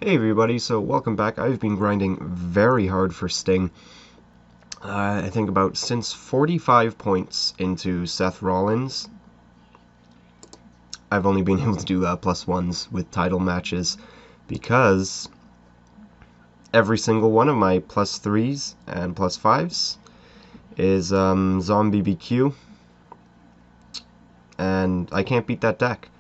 Hey everybody, so welcome back. I've been grinding very hard for Sting. I think about since 45 points into Seth Rollins, I've only been able to do plus ones with title matches because every single one of my plus threes and plus fives is Zombie BQ, and I can't beat that deck.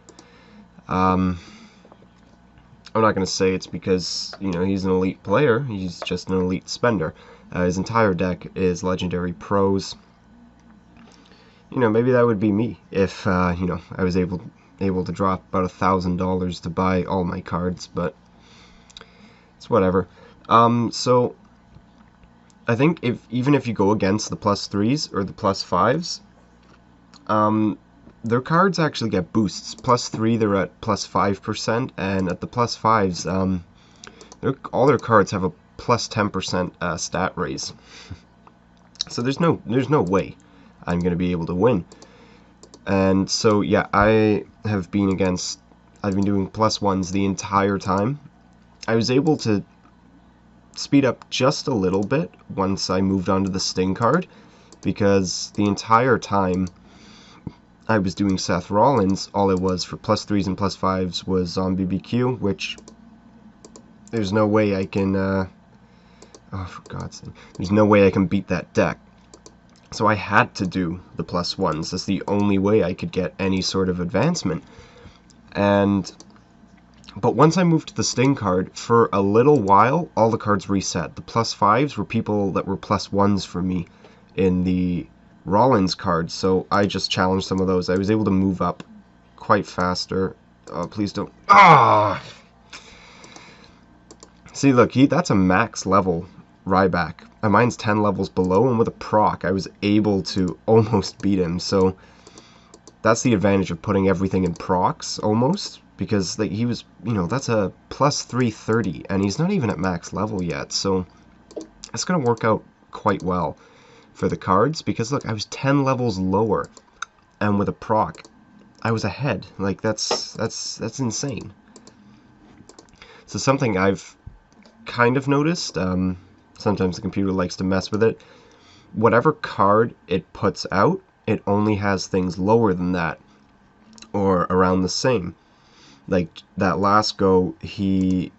I'm not going to say it's because, he's an elite player. He's just an elite spender. His entire deck is Legendary Pros. Maybe that would be me if, I was able to drop about $1,000 to buy all my cards, but it's whatever. So I think even if you go against the plus threes or the plus fives, their cards actually get boosts. Plus 3, they're at plus 5%, and at the plus 5s, all their cards have a plus 10% stat raise. So there's no way I'm going to be able to win. And so, yeah, I've been doing plus ones the entire time. I was able to speed up just a little bit once I moved on to the Sting card, because the entire time I was doing Seth Rollins, all it was for plus 3s and plus 5s was Zombie BQ, which there's no way I can, oh, for God's sake, there's no way I can beat that deck. So I had to do the plus 1s. That's the only way I could get any sort of advancement. But once I moved to the Sting card, for a little while, all the cards reset. The plus 5s were people that were plus 1s for me in the Rollins cards, so I just challenged some of those. I was able to move up quite faster. Oh, please don't. Ah! See, look, that's a max level Ryback. Mine's 10 levels below, and with a proc, I was able to almost beat him. So that's the advantage of putting everything in procs, almost, because like, he was, that's a plus 330, and he's not even at max level yet. So it's going to work out quite well for the cards, because look, I was 10 levels lower, and with a proc I was ahead. Like, that's insane. So something I've kind of noticed, sometimes the computer likes to mess with it. Whatever card it puts out, it only has things lower than that or around the same. Like that last go, he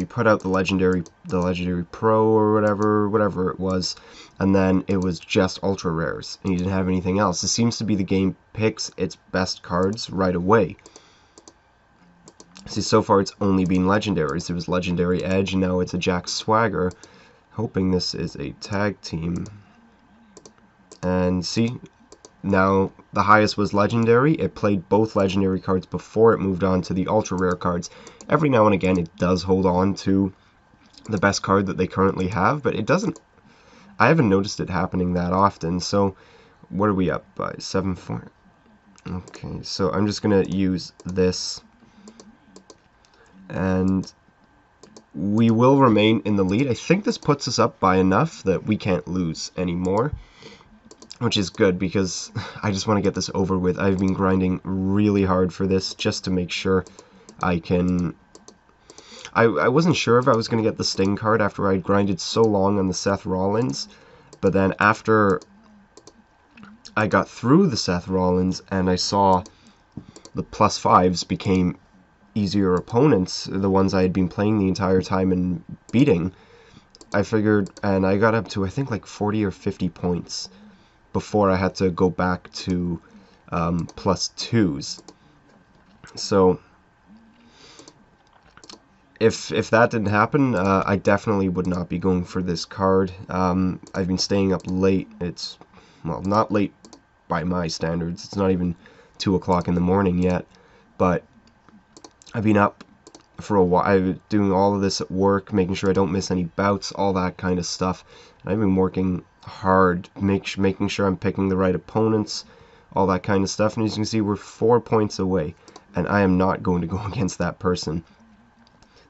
put out the legendary pro or whatever it was, and then it was just ultra rares, and he didn't have anything else. It seems to be the game picks its best cards right away. See, so far it's only been legendaries. It was Legendary Edge, and now it's a Jack Swagger. Hoping this is a tag team. And see, now the highest was legendary. It played both legendary cards before it moved on to the ultra rare cards. Every now and again it does hold on to the best card that they currently have, but it doesn't. I haven't noticed it happening that often. So what are we up by? 7-4. Okay, so I'm just gonna use this, and we will remain in the lead. I think this puts us up by enough that we can't lose anymore, which is good, because I just want to get this over with. I've been grinding really hard for this just to make sure I can. I wasn't sure if I was going to get the Sting card after I'd grinded so long on the Seth Rollins, but then after I got through the Seth Rollins and I saw the plus 5s became easier opponents, the ones I had been playing the entire time and beating, I figured, and I got up to I think like 40 or 50 points before I had to go back to plus 2s. So if that didn't happen, I definitely would not be going for this card. I've been staying up late. It's, well, not late by my standards. It's not even 2 o'clock in the morning yet, but I've been up for a while. I've been doing all of this at work, making sure I don't miss any bouts, all that kind of stuff. And I've been working hard, making sure I'm picking the right opponents, all that kind of stuff. And as you can see, we're 4 points away, and I am not going to go against that person.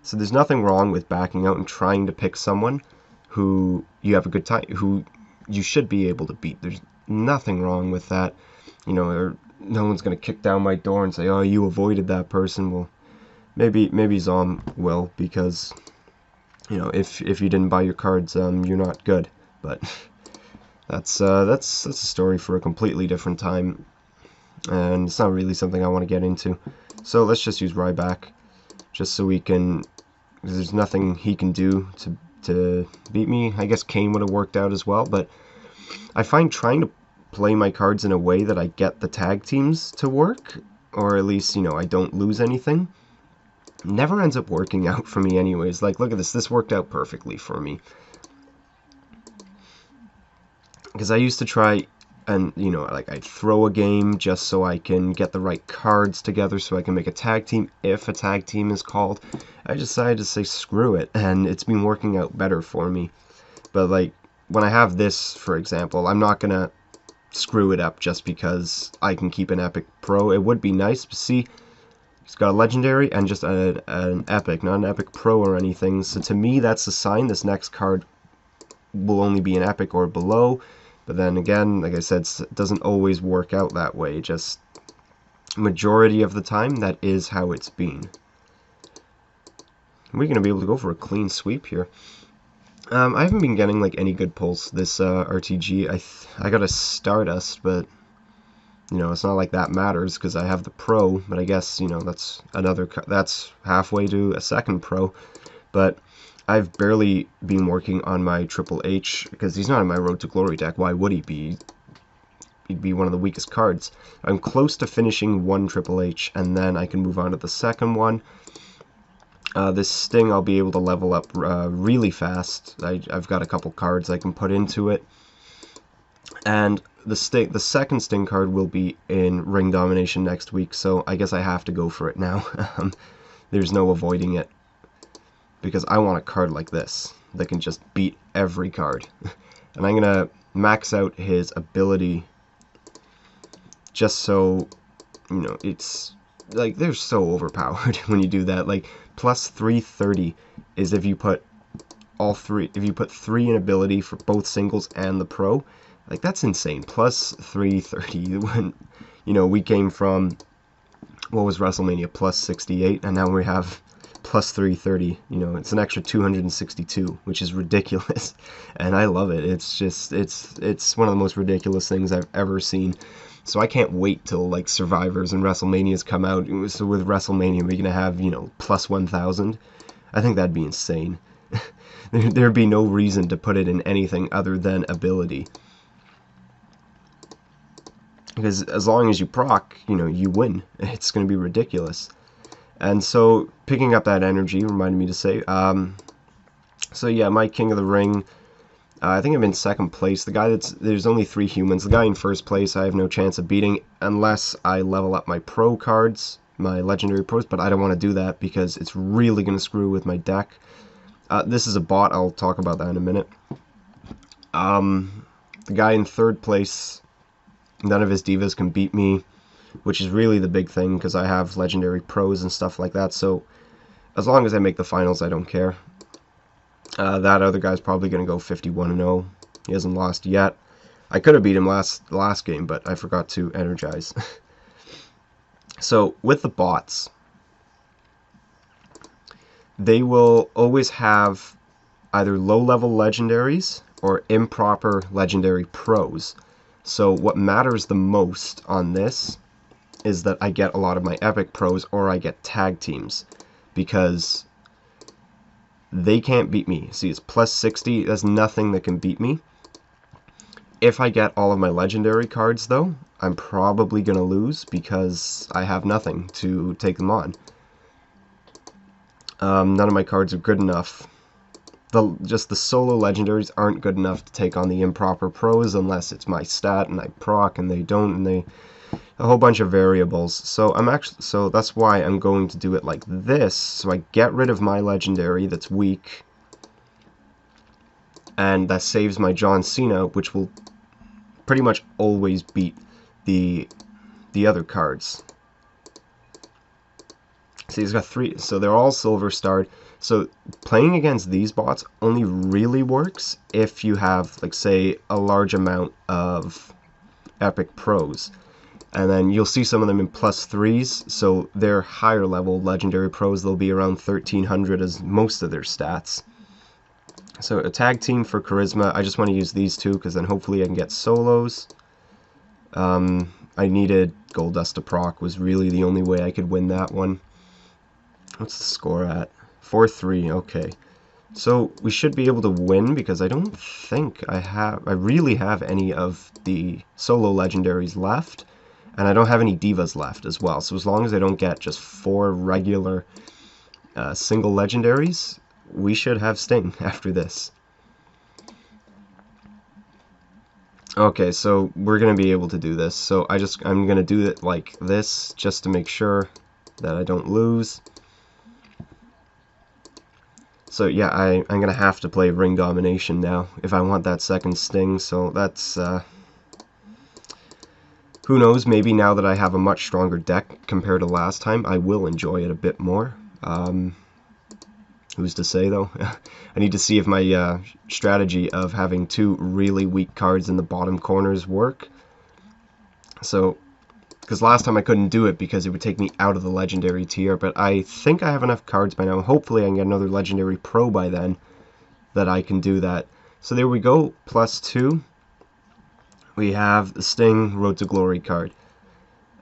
So there's nothing wrong with backing out and trying to pick someone who you have a good time, who you should be able to beat. There's nothing wrong with that. No one's going to kick down my door and say, oh, you avoided that person. Well, maybe Zom will, because you know, if you didn't buy your cards, you're not good. But that's a story for a completely different time, and it's not really something I want to get into. So let's just use Ryback, just so we can, because there's nothing he can do to beat me. I guess Kane would have worked out as well, but I find trying to play my cards in a way that I get the tag teams to work, or at least, you know, I don't lose anything, never ends up working out for me anyways. Like, look at this. This worked out perfectly for me. Because I used to try and, you know, like, I'd throw a game just so I can get the right cards together so I can make a tag team if a tag team is called. I decided to say screw it, and it's been working out better for me. But, like, when I have this, for example, I'm not gonna screw it up just because I can keep an epic pro. It would be nice, but see, he's got a legendary and just an epic, not an epic pro or anything. So to me, that's a sign this next card will only be an epic or below. But then again, like I said, it doesn't always work out that way. Just majority of the time, that is how it's been. We're going to be able to go for a clean sweep here. I haven't been getting like any good pulls this RTG. I got a Stardust, but you know, it's not like that matters because I have the Pro. But I guess, you know, that's halfway to a second Pro. But I've barely been working on my Triple H because he's not in my Road to Glory deck. Why would he be? He'd be one of the weakest cards. I'm close to finishing one Triple H, and then I can move on to the second one. This Sting I'll be able to level up really fast. I've got a couple cards I can put into it. And the second Sting card will be in Ring Domination next week, so I guess I have to go for it now. There's no avoiding it. Because I want a card like this that can just beat every card. And I'm going to max out his ability just so, you know, it's like, they're so overpowered when you do that. Like, plus 330 is if you put all three, if you put 3 in ability for both singles and the pro. Like, that's insane. Plus 330. When, you know, we came from, what was WrestleMania, plus 68, and now we have plus 330. You know, it's an extra 262, which is ridiculous, and I love it. It's just, it's one of the most ridiculous things I've ever seen. So I can't wait till like Survivors and WrestleManias come out. So with WrestleMania, we're gonna have, you know, plus 1,000. I think that'd be insane. There'd be no reason to put it in anything other than ability. Because as long as you proc, you know, you win. It's gonna be ridiculous. And so, picking up that energy reminded me to say, so yeah, my King of the Ring, I think I'm in second place. The guy there's only 3 humans. The guy in first place I have no chance of beating unless I level up my pro cards, my legendary pros, but I don't want to do that because it's really going to screw with my deck. This is a bot, I'll talk about that in a minute. The guy in third place, none of his divas can beat me, which is really the big thing because I have legendary pros and stuff like that. So as long as I make the finals, I don't care. That other guy's probably going to go 51-0. He hasn't lost yet. I could have beat him last game, but I forgot to energize. So with the bots, they will always have either low-level legendaries or improper legendary pros. So what matters the most on this is that I get a lot of my epic pros or I get tag teams, because they can't beat me. See, it's plus 60. There's nothing that can beat me. If I get all of my legendary cards, though, I'm probably going to lose because I have nothing to take them on. None of my cards are good enough. Just the solo legendaries aren't good enough to take on the improper pros unless it's my stat and I proc and they don't, and a whole bunch of variables. So so that's why I'm going to do it like this. So I get rid of my legendary that's weak, and that saves my John Cena, which will pretty much always beat the other cards. See, he's got 3, so they're all silver starred. So playing against these bots only really works if you have, like, say, a large amount of epic pros. And then you'll see some of them in +3s, so they're higher level legendary pros. They'll be around 1300 as most of their stats. So a tag team for charisma, I just want to use these two because then hopefully I can get solos. I needed gold dust to proc, was really the only way I could win that one. What's the score at? 4-3, okay. So we should be able to win because I don't think I really have any of the solo legendaries left, and I don't have any divas left as well. So as long as I don't get just 4 regular single legendaries, we should have Sting after this. Okay, so we're gonna be able to do this. So I'm gonna do it like this just to make sure that I don't lose. So yeah, I'm gonna have to play ring domination now if I want that second Sting. So that's who knows? Maybe now that I have a much stronger deck compared to last time, I will enjoy it a bit more. Who's to say though? I need to see if my strategy of having 2 really weak cards in the bottom corners work. So, because last time I couldn't do it because it would take me out of the legendary tier, but I think I have enough cards by now. Hopefully I can get another legendary pro by then that I can do that. So there we go, +2. We have the Sting Road to Glory card.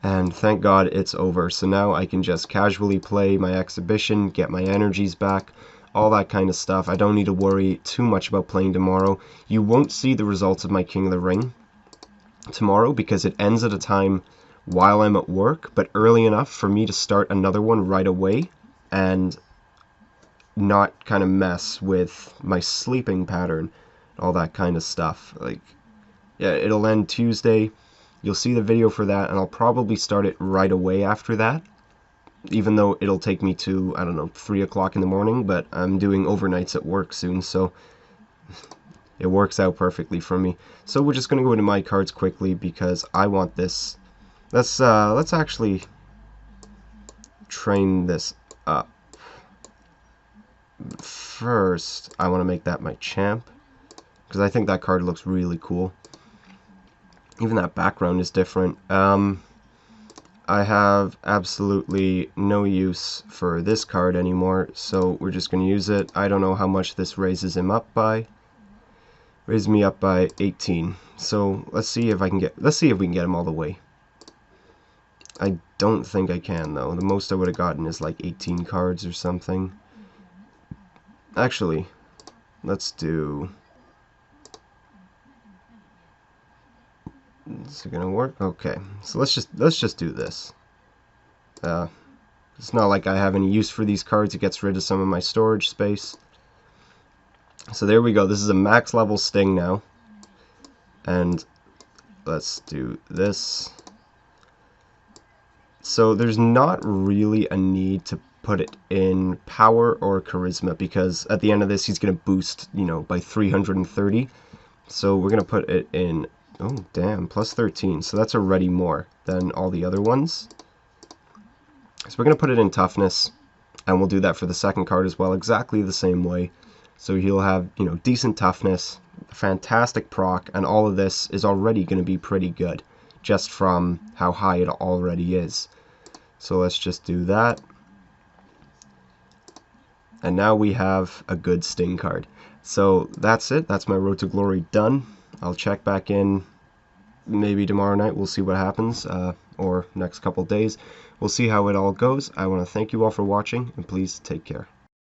And thank God it's over. So now I can just casually play my exhibition, get my energies back, all that kind of stuff. I don't need to worry too much about playing tomorrow. You won't see the results of my King of the Ring tomorrow because it ends at a time while I'm at work, but early enough for me to start another one right away and not kind of mess with my sleeping pattern, all that kind of stuff. Like, yeah, it'll end Tuesday. You'll see the video for that, and I'll probably start it right away after that, even though it'll take me to, I don't know, 3 o'clock in the morning, but I'm doing overnights at work soon, so it works out perfectly for me. So we're just going to go into my cards quickly because I want this. Let's actually train this up. First, I want to make that my champ, because I think that card looks really cool. Even that background is different. I have absolutely no use for this card anymore, so we're just going to use it. I don't know how much this raises him up by. Raise me up by 18. So let's see if we can get him all the way. I don't think I can though. The most I would have gotten is like 18 cards or something. Actually, let's do. Is it gonna work? Okay, so let's just do this. It's not like I have any use for these cards. It gets rid of some of my storage space. So there we go. This is a max level Sting now, and let's do this. So there's not really a need to put it in power or charisma because at the end of this he's gonna boost, you know, by 330. So we're gonna put it in. Oh, damn, +13. So that's already more than all the other ones. So we're going to put it in toughness, and we'll do that for the second card as well, exactly the same way. So he'll have, you know, decent toughness, fantastic proc, and all of this is already going to be pretty good, just from how high it already is. So let's just do that. And now we have a good Sting card. So that's it. That's my Road to Glory done. I'll check back in maybe tomorrow night. We'll see what happens, or next couple days. We'll see how it all goes. I want to thank you all for watching, and please take care.